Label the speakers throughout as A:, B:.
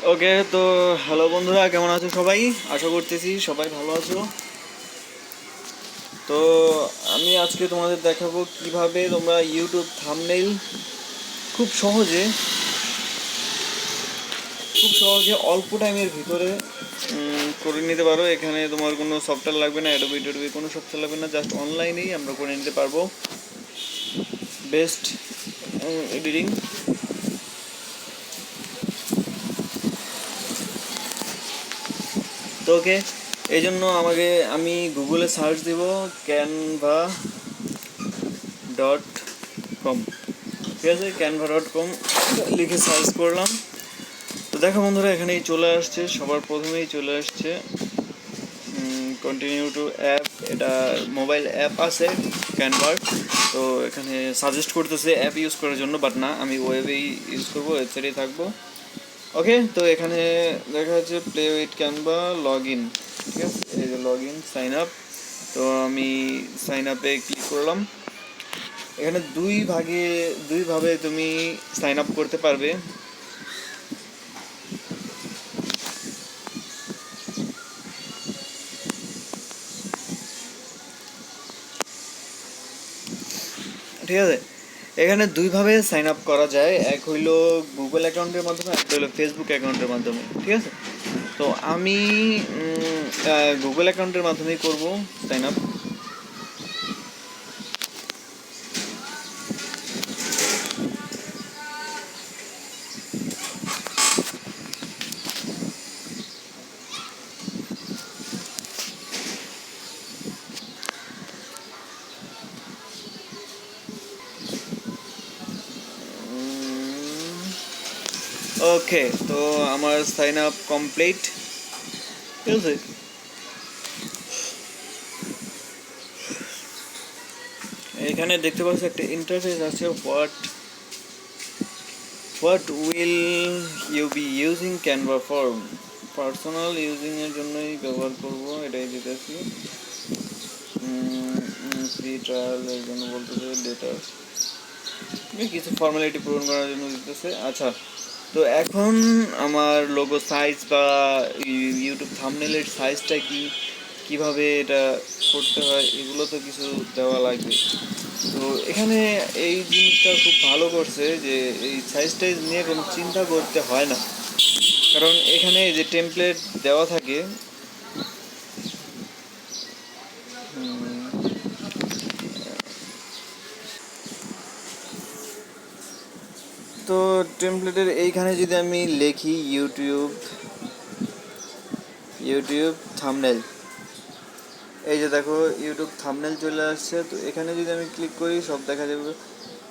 A: ওকে, তো হ্যালো বন্ধুরা, কেমন আছো সবাই? আশা করতেছি সবাই ভালো আছো। তো আমি আজকে তোমাদের দেখাবো কিভাবে তোমরা ইউটিউব থাম্বনেইল খুব সহজে অল্প টাইমের ভিতরে করে নিতে পারো। এখানে তোমার কোনো সফটওয়্যার লাগবে না, অ্যাডোবি কোনো সফটওয়্যার লাগবে না, জাস্ট অনলাইনেই আমরা করে নিতে পারবো বেস্ট এডিটিং। তো ওকে, এই জন্য আমি গুগলে সার্চ দিব canva.com। ঠিক আছে, canva.com লিখে সার্চ করলাম। তো দেখো বন্ধুরা, এখানেই চলে আসছে, সবার প্রথমেই চলে আসছে কন্টিনিউ টু অ্যাপ। এটা মোবাইল অ্যাপ আছে ক্যানভার। তো এখানে সাজেস্ট করতেছে অ্যাপ ইউজ করার জন্য, বাট না, আমি ওয়েবেই ইউজ করবো, ওয়েবসাইটেই থাকবো। ওকে, তো এখানে দেখা যাচ্ছে play with Canva log in. ঠিক আছে, এই যে লগ ইন, সাইন আপ। তো আমি সাইন আপে ক্লিক করলাম। এখানে দুইভাবে তুমি সাইন আপ করতে পারবে। ঠিক আছে, এখানে দুইভাবে সাইন আপ করা যায়। এক হইলো গুগল অ্যাকাউন্টের মাধ্যমে, একটা হইলো ফেসবুক অ্যাকাউন্টের মাধ্যমে। ঠিক আছে, তো আমি গুগল অ্যাকাউন্টের মাধ্যমেই করব সাইন আপ। ওকে, তো আমার সাইন আপ কমপ্লিট। ঠিক আছে, এখানে দেখতে পাচ্ছি একটা ইন্টারফেস আছে, what will you be using Canva for. Personal using এর জন্যই ব্যবহার করব, এটাই দিতেছি। ফ্রি ট্রায়াল এর জন্য বলতেছে, ডেটা কিছু ফর্মালিটি পূরণ করার জন্য দিতেছে। আচ্ছা, তো এখন আমার লোগো সাইজ বা ইউটিউব থাম্বনেইলের সাইজটা কিভাবে এটা করতে হয়, এগুলো তো কিছু দেওয়া লাগবে। তো এখানে এই জিনিসটা খুব ভালো করছে যে এই সাইজটা নিয়ে কোনো চিন্তা করতে হয় না, কারণ এখানে যে টেমপ্লেট দেওয়া থাকে, তো টেমপ্লেটের এইখানে যদি আমি লিখি ইউটিউব থাম্বনেল, এই যে দেখো ইউটিউব থাম্বনেল চলে আসছে। তো এখানে যদি আমি ক্লিক করি সব দেখা যাবে,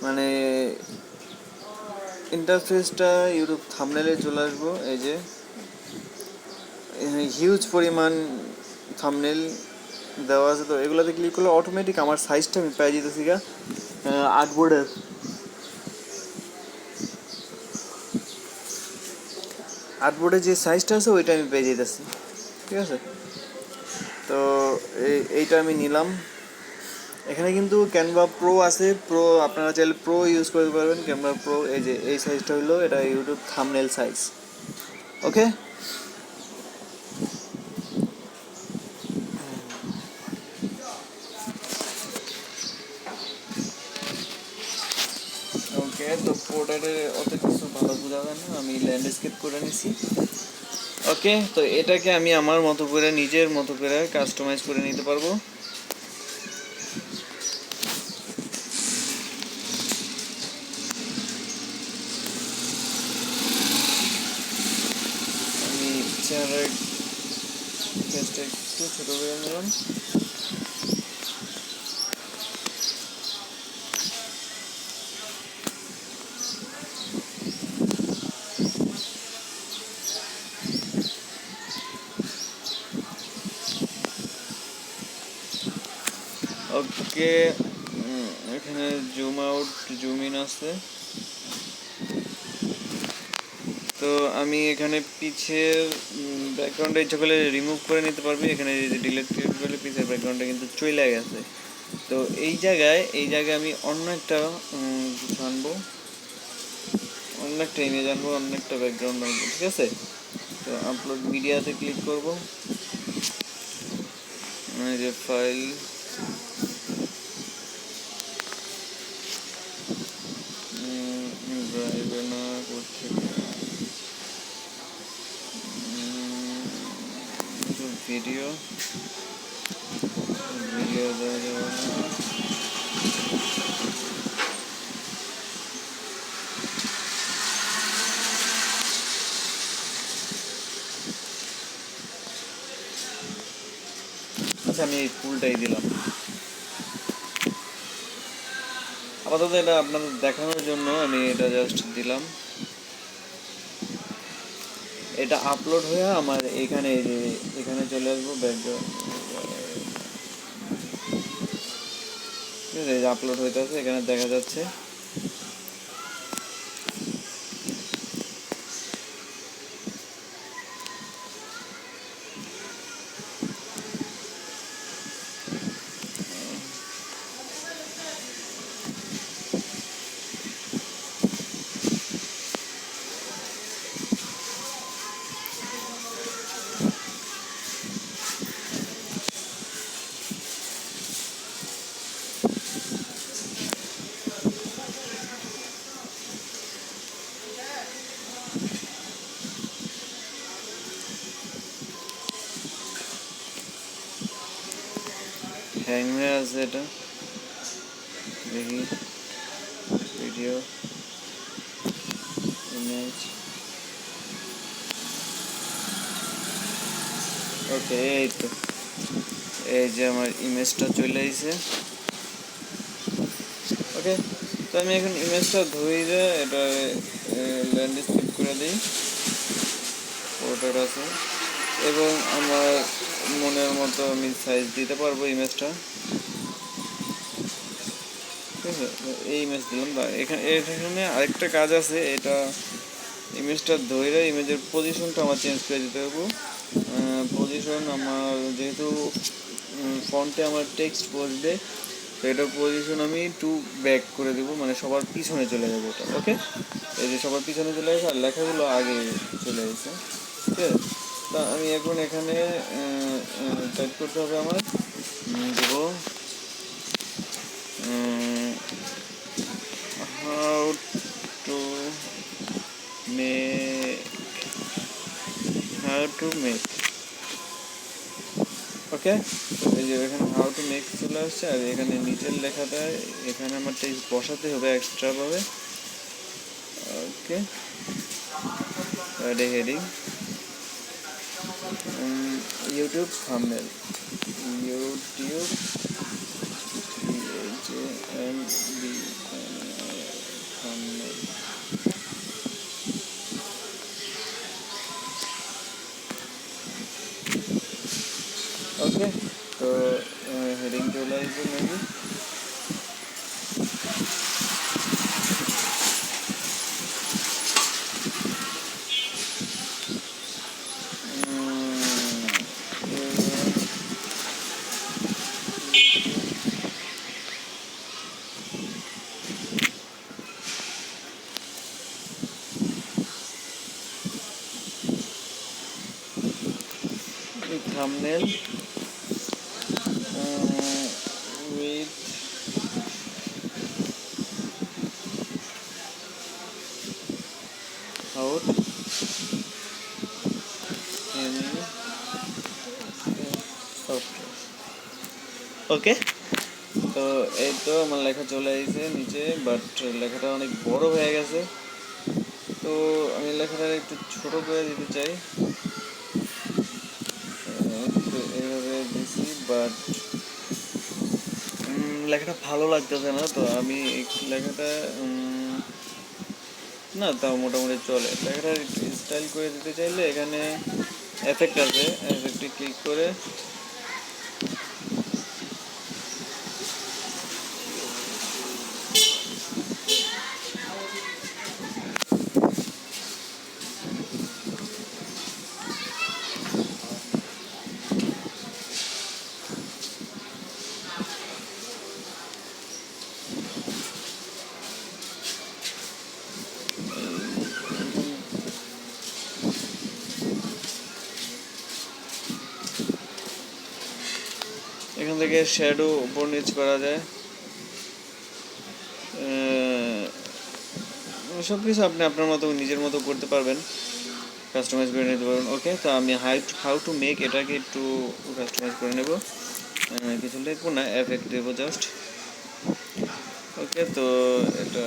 A: মানে ইন্টারফেসটা ইউটিউব থাম্বনেলে চলে আসবো। এই যে হিউজ পরিমাণ থাম্বনেল দেওয়া আছে। তো এগুলোতে ক্লিক করলে অটোমেটিক আমার সাইজটা আমি পেয়ে যেতেছি গা আর্টবোর্ডে যে সাইজটা আছে ওইটা আমি পেয়ে যেতেছি। ঠিক আছে, তো এইটা আমি নিলাম। এখানে কিন্তু ক্যানভা প্রো আছে, প্রো আপনারা চাইলে প্রো ইউজ করতে পারবেন। ক্যানভা প্রো, এই যে এই সাইজটা হলো এটা ইউটিউব থাম্বনেল সাইজ। ওকে, ওকে, তো পোর্ট্রেটে অত কিছু ভালো বোঝা যায় না, আমি ল্যান্ডস্কেপ করে নিছি। ওকে, তো এটাকে আমি আমার মতো করে, নিজের মতো করে কাস্টমাইজ করে নিতে পারবো। আমি চেহারার ফেসটা একটু ছোটো করে নিলাম। ওকে, এখানে জুম আউট জুম ইন আছে। তো আমি এখানে পিছের ব্যাকগ্রাউন্ডে ইচ্ছা করলে রিমুভ করে নিতে পারবি। এখানে ডিলিট করলে পিছের ব্যাকগ্রাউন্ডটা কিন্তু চলে গেছে। তো এই জায়গায় আমি অন্য একটা কিছু আনবো, অন্য অনেকটা ইমেজ আনবো, অনেকটা ব্যাকগ্রাউন্ড আনবো, ঠিক আছে। তো আপলোড মিডিয়াতে ক্লিক করব, এই যে ফাইল, ড্রাইভে না করছে, ভিডিও ভিডিও দেওয়া যাবে না, আচ্ছা আমি এই ফুলটাই দিলাম। আপাতত এটা আপনাদের দেখানোর জন্য আমি এটা জাস্ট দিলাম। এটা আপলোড হয়ে আমার এখানে, এই যে এখানে চলে আসবো ব্যাকগ্রাউন্ড, ঠিক আছে। এই যে আপলোড হইতে আছে, এখানে দেখা যাচ্ছে। হ্যাং হয়ে আছে এটা, দেখি ভিডিও ইমেজ, ওকে। এই তো এই যে আমার ইমেজটা চলে আসছে, ওকে। তো আমি এখন ইমেজটা ধুইরে এটা ল্যান্ডস্কেপ করে দিই, পোর্ট্রেট আছে, এবং আমার মনের মতো আমি সাইজ দিতে পারবো ইমেজটা, ঠিক আছে। এই ইমেজ দিলাম। এখানে আরেকটা কাজ আছে, এটা ইমেজটা ধরে ইমেজের পজিশনটা আমার চেঞ্জ করে দিতে হবে। পজিশন আমার যেহেতু ফন্টে আমার টেক্সট বসবে, তো এটার পজিশন আমি টু ব্যাক করে দেবো, মানে সবার পিছনে চলে যাবে এটা, ওকে। এই যে সবার পিছনে চলে গেছে, আর লেখাগুলো আগে চলে গেছে, ঠিক আছে। তা আমি এখন এখানে টাইপ করতে হবে আমার, দেবো হাউ টু মেক, ওকে। এই যে এখানে হাউ টু মেক চলে আসছে, আর এখানে নিচের লেখাটা এখানে আমার টেক্সট বসাতে হবে এক্সট্রা ভাবে, okay. Heading YouTube thumbnail, YouTube thumbnail, okay. তো হেডিং চলে আসবে maybe, thumbnail with out any software, okay. তো এই তো আমার লেখা চলে আসছে নিচে, বাট লেখাটা অনেক বড় হয়ে গেছে, তো আমি লেখাটা একটু ছোট করে দিতে চাই, এইভাবে দিছি, বাট লেখাটা ভালো লাগতেছে না। তো আমি লেখাটা না, তাও মোটামুটি চলে। লেখাটা একটু স্টাইল করে দিতে চাইলে এখানে এফেক্ট আছে, এফেক্টে ক্লিক করে থেকে শ্যাডো উপর নিচ করা যায়, সব কিছু আপনি আপনার মতো নিজের মতো করতে পারবেন, কাস্টমাইজ করে নিতে পারবেন। ওকে, তো আমি হাউ টু মেক এটাকে একটু কাস্টমাইজ করে নেব, কিছু লিখবো না, এফেক্ট দেবো জাস্ট। ওকে, তো এটা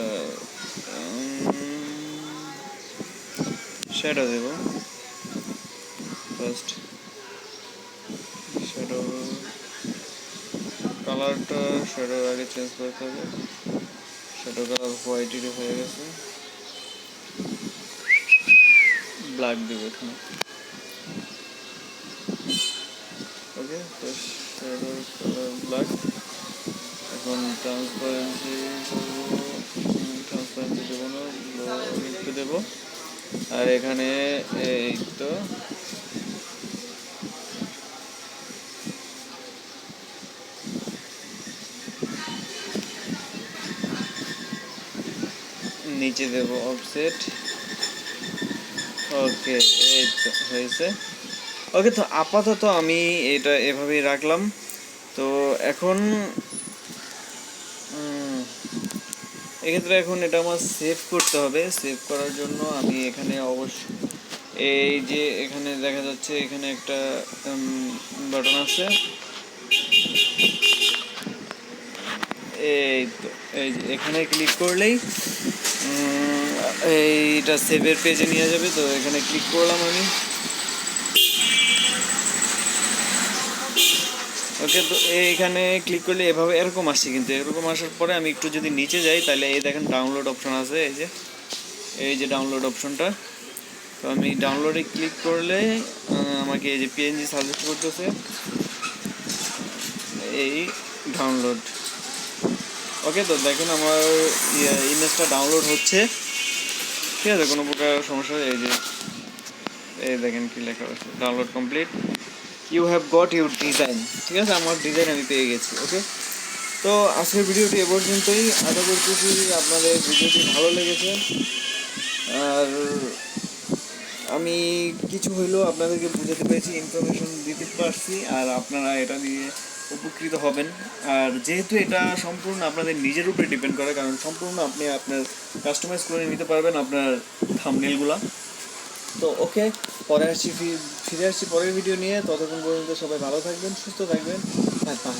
A: শ্যাডো দেব ফার্স্ট, শ্যাডো কালারটা শ্যাডোর আগে চেঞ্জ করতে হবে, শ্যাডো কালার হোয়াইট হয়ে গেছে, ব্ল্যাক দেবো এখানে। ওকে, তো শ্যাডোর কালার ব্ল্যাক। এখন ট্রান্সপারেন্সি করবো, ট্রান্সপারেন্সি দেবো না, একটু দেবো। আর এখানে এই তো নিচে দেবো অফসেট। ওকে, এই তো হয়েছে। ওকে, তো আপাতত আমি এটা এভাবেই রাখলাম। তো এখন এক্ষেত্রে এখন এটা আমার সেভ করতে হবে। সেভ করার জন্য আমি এখানে অবশ্যই এই যে এখানে দেখা যাচ্ছে এখানে একটা বাটন আছে, এই তো এই যে এখানে ক্লিক করলেই এইটা সেভের পেজে নিয়ে যাবে। তো এখানে ক্লিক করলাম আমি। ওকে, তো এইখানে ক্লিক করলে এভাবে এরকম আসছে, কিন্তু এরকম আসার পরে আমি একটু যদি নিচে যাই তাহলে এই দেখেন ডাউনলোড অপশন আছে, এই যে ডাউনলোড অপশনটা। তো আমি ডাউনলোডে ক্লিক করলে আমাকে এই যে পিএনজি সাজেস্ট করতেছে, এই ডাউনলোড। ওকে, তো দেখেন আমার ইমেজটা ডাউনলোড হচ্ছে, ঠিক আছে, কোনো প্রকার সমস্যা। এই দেখেন কি লেখা আছে, download complete, you have got your design. ঠিক আছে, আমার ডিজাইন আমি পেয়ে গেছি। ওকে, তো আজকের ভিডিওটি এ পর্যন্তই। আশা করতেছি আপনাদের ভিডিওটি ভালো লেগেছে, আর আমি কিছু হইলেও আপনাদেরকে বুঝাতে পেরেছি, ইনফরমেশন দিতে পারছি, আর আপনারা এটা নিয়ে উপকৃত হবেন। আর যেহেতু এটা সম্পূর্ণ আপনাদের নিজের উপরে ডিপেন্ড করে, কারণ সম্পূর্ণ আপনি আপনার কাস্টমাইজ করে নিতে পারবেন আপনার থাম্বনেলগুলো। তো ওকে, ফিরে আসছি পরের ভিডিও নিয়ে। ততক্ষণ পর্যন্ত সবাই ভালো থাকবেন, সুস্থ থাকবেন, বাই বাই।